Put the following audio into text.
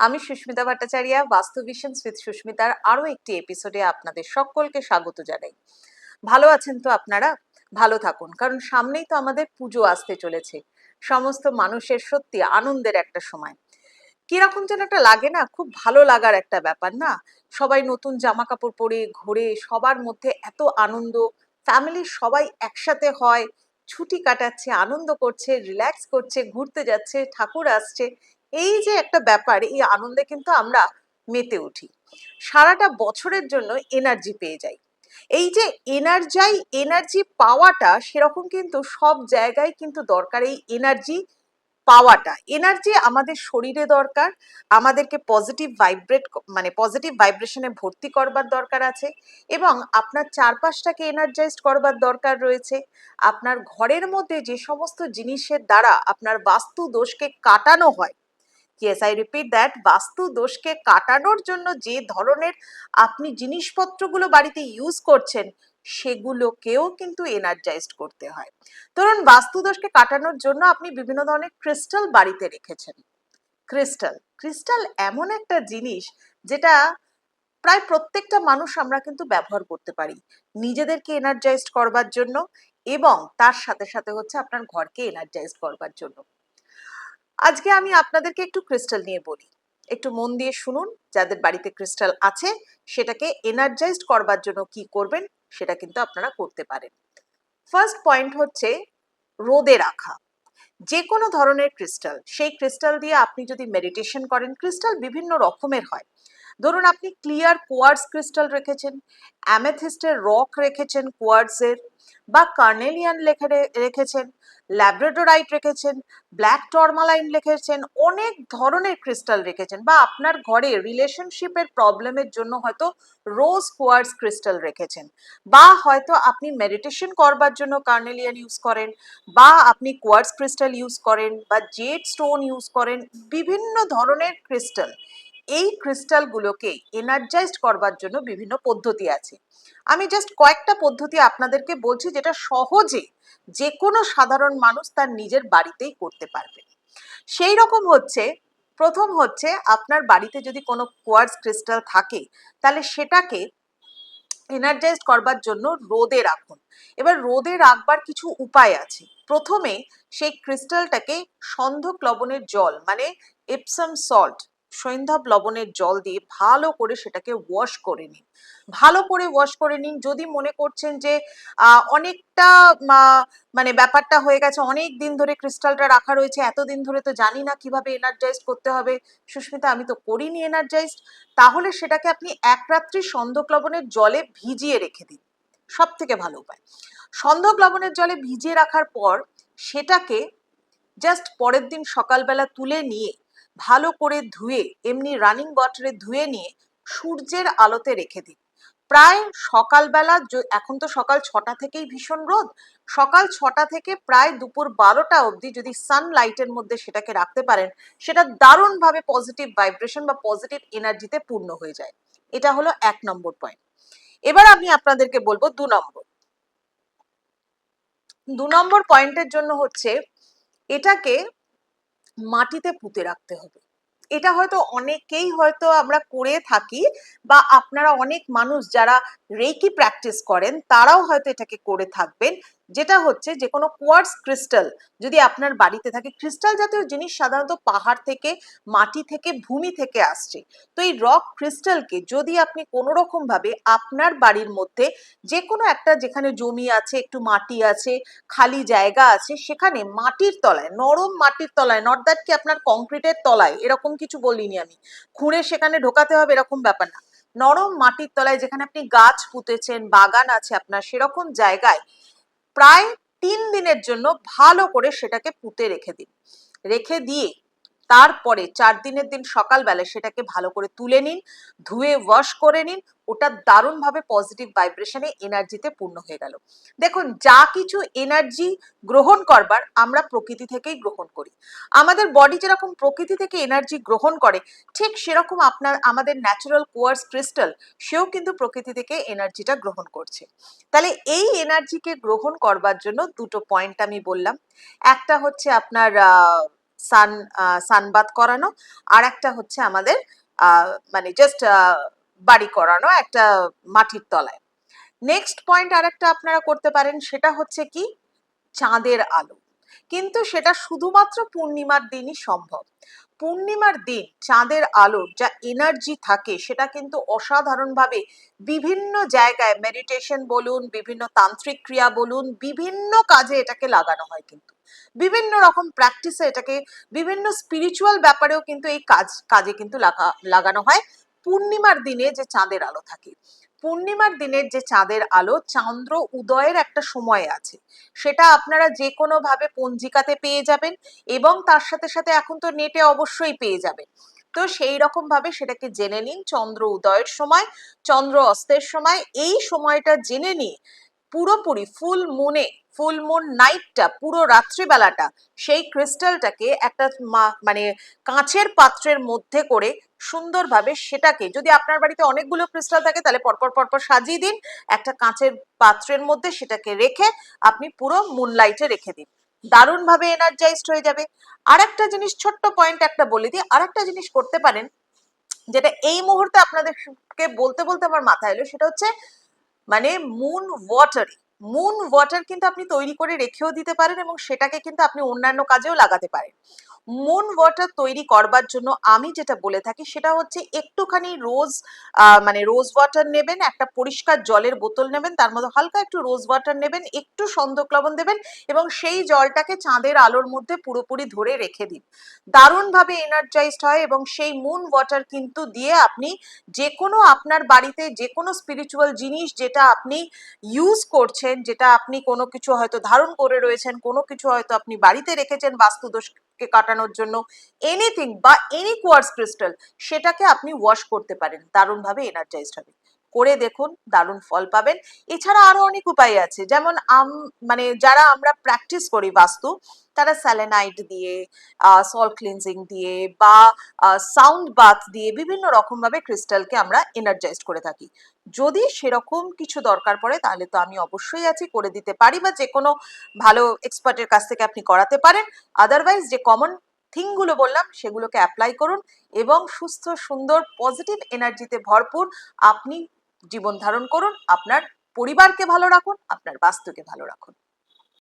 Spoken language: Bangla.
আমি সুস্মিতা ভট্টাচার্য, বাস্তু ভিশনস উইথ সুস্মিতার আরো একটি এপিসোডে আপনাদের সকলকে স্বাগত জানাই। ভালো আছেন তো আপনারা? ভালো থাকুন, কারণ সামনেই তো আমাদের পুজো আসতে চলেছে। সমস্ত মানুষের সত্যি আনন্দের একটা সময়। কিরকম যেন একটা লাগে না, খুব ভালো লাগার একটা ব্যাপার না? সবাই নতুন জামা কাপড় পরে ঘোরে, সবার মধ্যে এত আনন্দ, ফ্যামিলির সবাই একসাথে হয়, ছুটি কাটাচ্ছে, আনন্দ করছে, রিল্যাক্স করছে, ঘুরতে যাচ্ছে, ঠাকুর আসছে। এই যে একটা ব্যাপার, এই আনন্দে কিন্তু আমরা মেতে উঠি, সারাটা বছরের জন্য এনার্জি পেয়ে যাই। এই যে এনার্জি পাওয়াটা সেরকম কিন্তু সব জায়গায় কিন্তু দরকার। এই এনার্জি পাওয়াটা, এনার্জি আমাদের শরীরে দরকার, আমাদেরকে পজিটিভ ভাইব্রেশনে ভর্তি করবার দরকার আছে, এবং আপনার চারপাশটাকে এনার্জাইজড করবার দরকার রয়েছে। আপনার ঘরের মধ্যে যে সমস্ত জিনিসের দ্বারা আপনার বাস্তু দোষকে কাটানো হয়, ইয়েস আই রিপিট দ্যাট, বাস্তু দোষকে কাটানোর জন্য যে ধরনের আপনি জিনিসপত্রগুলো বাড়িতে ইউজ করছেন, সেগুলোকেও কিন্তু এনার্জাইজড করতে হয়। ধরুন, বাস্তু দোষকে কাটানোর জন্য আপনি বিভিন্ন ধরনের ক্রিস্টাল বাড়িতে রেখেছেন। ক্রিস্টাল ক্রিস্টাল এমন একটা জিনিস যেটা প্রায় প্রত্যেকটা মানুষ আমরা কিন্তু ব্যবহার করতে পারি নিজেদেরকে এনার্জাইজড করবার জন্য, এবং তার সাথে সাথে হচ্ছে আপনার ঘরকে এনার্জাইজড করবার জন্য। আজকে আমি আপনাদেরকে একটু ক্রিস্টাল নিয়ে বলি, একটু মন দিয়ে শুনুন। যাদের বাড়িতে ক্রিস্টাল আছে, সেটাকে এনার্জাইজড করবার জন্য কি করবেন সেটা কিন্তু আপনারা করতে পারেন। ফার্স্ট পয়েন্ট হচ্ছে রোদে রাখা যে কোনো ধরনের ক্রিস্টাল। সেই ক্রিস্টাল দিয়ে আপনি যদি মেডিটেশন করেন, ক্রিস্টাল বিভিন্ন রকমের হয়। ধরুন, আপনি ক্লিয়ার কোয়ার্টজ ক্রিস্টাল রেখেছেন, অ্যামেথিস্টের রক রেখেছেন কোয়ার্টজের, বা কার্নেলিয়ান রেখেছেন, ল্যাব্রাডোরাইট রেখেছেন, ব্ল্যাক টরমালাইন রেখেছেন, অনেক ধরনের ক্রিস্টাল রেখেছেন, বা আপনার ঘরে রিলেশনশিপের প্রবলেমের জন্য হয়তো রোজ কোয়ার্টজ ক্রিস্টাল রেখেছেন, বা হয়তো আপনি মেডিটেশন করবার জন্য কার্নেলিয়ান ইউজ করেন, বা আপনি কোয়ার্টজ ক্রিস্টাল ইউজ করেন, বা জেড স্টোন ইউজ করেন, বিভিন্ন ধরনের ক্রিস্টাল। এই ক্রিস্টালগুলোকে এনার্জাইজড করবার জন্য বিভিন্ন পদ্ধতি আছে। আমি জাস্ট কয়েকটা পদ্ধতি আপনাদেরকে বলছি, যেটা সহজে যে কোনো সাধারণ মানুষ তার নিজের বাড়িতেই করতে পারবে। সেই রকম হচ্ছে, প্রথম হচ্ছে, আপনার বাড়িতে যদি কোনো কোয়ার্টজ ক্রিস্টাল থাকে, তাহলে সেটাকে এনার্জাইজড করবার জন্য রোদে রাখুন। এবার রোদে রাখবার কিছু উপায় আছে। প্রথমে সেই ক্রিস্টালটাকে সন্ধক লবণের জল, মানে এপসম সল্ট, সৈন্ধব লবণের জল দিয়ে ভালো করে সেটাকে ওয়াশ করে নিন। ভালো করে ওয়াশ করে নিন। যদি মনে করছেন যে অনেকটা মানে ব্যাপারটা হয়ে গেছে, অনেক দিন ধরে ক্রিস্টালটা রাখা রয়েছে, এতদিন ধরে তো জানি না কিভাবে এনার্জাইজ করতে হবে, সুস্মিতা আমি তো করিনি এনার্জাইজড, তাহলে সেটাকে আপনি এক রাত্রি সন্ধক লবণের জলে ভিজিয়ে রেখে দিন। সব থেকে ভালো উপায়। সন্ধক লবণের জলে ভিজিয়ে রাখার পর সেটাকে জাস্ট পরের দিন সকালবেলা তুলে নিয়ে ভালো করে ধুয়ে, এমনি রানিং ওয়াটারে ধুয়ে নিয়ে সূর্যের আলোতে রেখে দিন। প্রায় সকালবেলা, এখন তো সকাল 6টা থেকেই ভীষণ রোদ, সকাল 6টা থেকে প্রায় দুপুর 12টা অবধি যদি সানলাইটের মধ্যে সেটাকে রাখতে পারেন, সেটা দারুণভাবে পজিটিভ ভাইব্রেশন বা পজিটিভ এনার্জিতে পূর্ণ হয়ে যায়। এটা হলো 1 নম্বর পয়েন্ট। এবার আমি আপনাদেরকে বলবো 2 নম্বর। 2 নম্বর পয়েন্টের জন্য হচ্ছে, এটাকে মাটিতে পুঁতে রাখতে হবে। এটা হয়তো অনেকেই হয়তো আমরা করে থাকি, বা আপনারা অনেক মানুষ যারা রেকি প্র্যাকটিস করেন তারাও হয়তো এটাকে করে থাকবেন। যেটা হচ্ছে, যে কোনো কোয়ার্টজ ক্রিস্টাল যদি আপনার বাড়িতে থাকে, ক্রিস্টাল জাতীয় জিনিস সাধারণত পাহাড় থেকে, মাটি থেকে, ভূমি থেকে আসছে। তো এই রক ক্রিস্টালকে যদি আপনি কোনো রকম ভাবে আপনার বাড়ির মধ্যে যে কোনো একটা, যেখানে জমি আছে, একটু মাটি আছে, খালি জায়গা আছে, সেখানে মাটির তলায়, নরম মাটির তলায়, নট দ্যাট কি আপনার কংক্রিটের তলায়, এরকম কিছু বলিনি আমি, খুঁড়ে সেখানে ঢোকাতে হবে এরকম ব্যাপার না, নরম মাটির তলায় যেখানে আপনি গাছ পুঁতেছেন, বাগান আছে আপনার, সেরকম জায়গায় প্রায় 3 দিনের জন্য ভালো করে সেটাকে পুঁতে রেখে দিন। রেখে দিয়ে তারপরে 4 দিনের দিন সকালবেলা সেটাকে ভালো করে তুলে নিন, ধুয়ে ওয়াশ করে নিন। ওটা দারুণভাবে পজিটিভ ভাইব্রেশনে এনার্জিতে পূর্ণ হয়ে গেল। দেখুন, যা কিছু এনার্জি গ্রহণ করবার আমরা প্রকৃতি থেকেই গ্রহণ করি। আমাদের বডি যেরকম প্রকৃতি থেকে এনার্জি গ্রহণ করে, ঠিক সেরকম আমাদের ন্যাচারাল কোয়ার্টজ ক্রিস্টাল, সেও কিন্তু প্রকৃতি থেকে এনার্জিটা গ্রহণ করছে। তাহলে এই এনার্জিকে গ্রহণ করবার জন্য 2টো পয়েন্ট আমি বললাম। একটা হচ্ছে আপনার সানবাত করানো, আর একটা হচ্ছে আমাদের মানে জাস্ট বাড়ি করানো একটা মাটির তলায়। নেক্সট পয়েন্ট আর একটা আপনারা করতে পারেন, সেটা হচ্ছে কি চাঁদের আলো। কিন্তু সেটা শুধুমাত্র পূর্ণিমার দিনই সম্ভব। পূর্ণিমার দিন চাঁদের আলোর যা এনার্জি থাকে সেটা কিন্তু অসাধারণভাবে বিভিন্ন জায়গায় মেডিটেশন বলুন, বিভিন্ন তান্ত্রিক ক্রিয়া বলুন, বিভিন্ন কাজে এটাকে লাগানো হয়, কিন্তু বিভিন্ন রকম প্র্যাকটিসে এটাকে, বিভিন্ন স্পিরিচুয়াল ব্যাপারেও কিন্তু এই কাজে কিন্তু লাগানো হয় পূর্ণিমার দিনে যে চাঁদের আলো থাকে। পূর্ণিমার দিনের যে চাঁদের আলো, চন্দ্র উদয়ের একটা সময় আছে, সেটা আপনারা যে কোনো ভাবে পঞ্জিকাতে পেয়ে যাবেন, এবং তার সাথে সাথে এখন তো নেটে অবশ্যই পেয়ে যাবেন। তো সেই রকম ভাবে সেটাকে জেনে নিন, চন্দ্র উদয়ের সময়, চন্দ্র অস্তের সময়, এই সময়টা জেনে নিয়ে পুরোপুরি ফুল মুন নাইটটা, পুরো রাত্রিবেলাটা সেই ক্রিস্টালটাকে একটা মানে কাঁচের পাত্রের মধ্যে করে সুন্দরভাবে সেটাকে, যদি আপনার বাড়িতে অনেকগুলো ক্রিস্টাল থাকে তাহলে পরপর পরপর সাজিয়ে দিন, একটা কাঁচের পাত্রের মধ্যে সেটাকে রেখে আপনি পুরো মুনলাইটে রেখে দিন, দারুণ ভাবে এনার্জাইজড হয়ে যাবে। আর একটা জিনিস, ছোট্ট পয়েন্ট একটা বলে দিই, আর একটা জিনিস করতে পারেন যেটা এই মুহূর্তে আপনাদেরকে বলতে বলতে আমার মাথায় এলো, সেটা হচ্ছে মানে মুন ওয়াটার কিন্তু আপনি তৈরি করে রেখেও দিতে পারেন, এবং সেটাকে কিন্তু আপনি অন্যান্য কাজেও লাগাতে পারেন। মুন ওয়াটার তৈরি করবার জন্য আমি যেটা বলে থাকি সেটা হচ্ছে একটুখানি মানে রোজ ওয়াটার নেবেন, একটা পরিষ্কার জলের বোতল নেবেন, তার মধ্যে হালকা একটু রোজ ওয়াটার নেবেন, একটু সন্দক লবণ দেবেন, এবং সেই জলটাকে চাঁদের আলোর মধ্যে পুরোপুরি ধরে রেখে দিন, দারুণভাবে এনার্জাইজড হয়। এবং সেই মুন ওয়াটার কিন্তু দিয়ে আপনি যে কোনো আপনার বাড়িতে যে কোনো স্পিরিচুয়াল জিনিস যেটা আপনি ইউজ করছেন, যেটা আপনি কোনো কিছু হয়তো ধারণ করে রয়েছেন, কোনো কিছু হয়তো আপনি বাড়িতে রেখেছেন বাস্তুদোষকে কাটানোর জন্য, এনিথিং বা এনি কোয়ার্টজ ক্রিস্টাল, সেটাকে আপনি ওয়াশ করতে পারেন, দারুণভাবে এনার্জাইজড হবে। করে দেখুন, দারুণ ফল পাবেন। এছাড়া আরো অনেক উপায় আছে, যেমন মানে যারা আমরা প্র্যাকটিস করি বাস্তু, তারা স্যালেনাইট দিয়ে, সল্ট ক্লিনজিং দিয়ে, বা সাউন্ড বাথ দিয়ে বিভিন্ন রকম ভাবে ক্রিস্টালকে আমরা এনার্জাইজড করে থাকি। যদি সেরকম কিছু দরকার পড়ে তাহলে তো আমি অবশ্যই আছি, করে দিতে পারি, বা যে কোনো ভালো এক্সপার্টের কাছ থেকে আপনি করাতে পারেন। আদারওয়াইজ যে কমন থিংগুলো বললাম সেগুলোকে অ্যাপ্লাই করুন, এবং সুস্থ সুন্দর পজিটিভ এনার্জিতে ভরপুর আপনি জীবন ধারণ করুন, আপনার পরিবারকে ভালো রাখুন, আপনার বাস্তুকে ভালো রাখুন।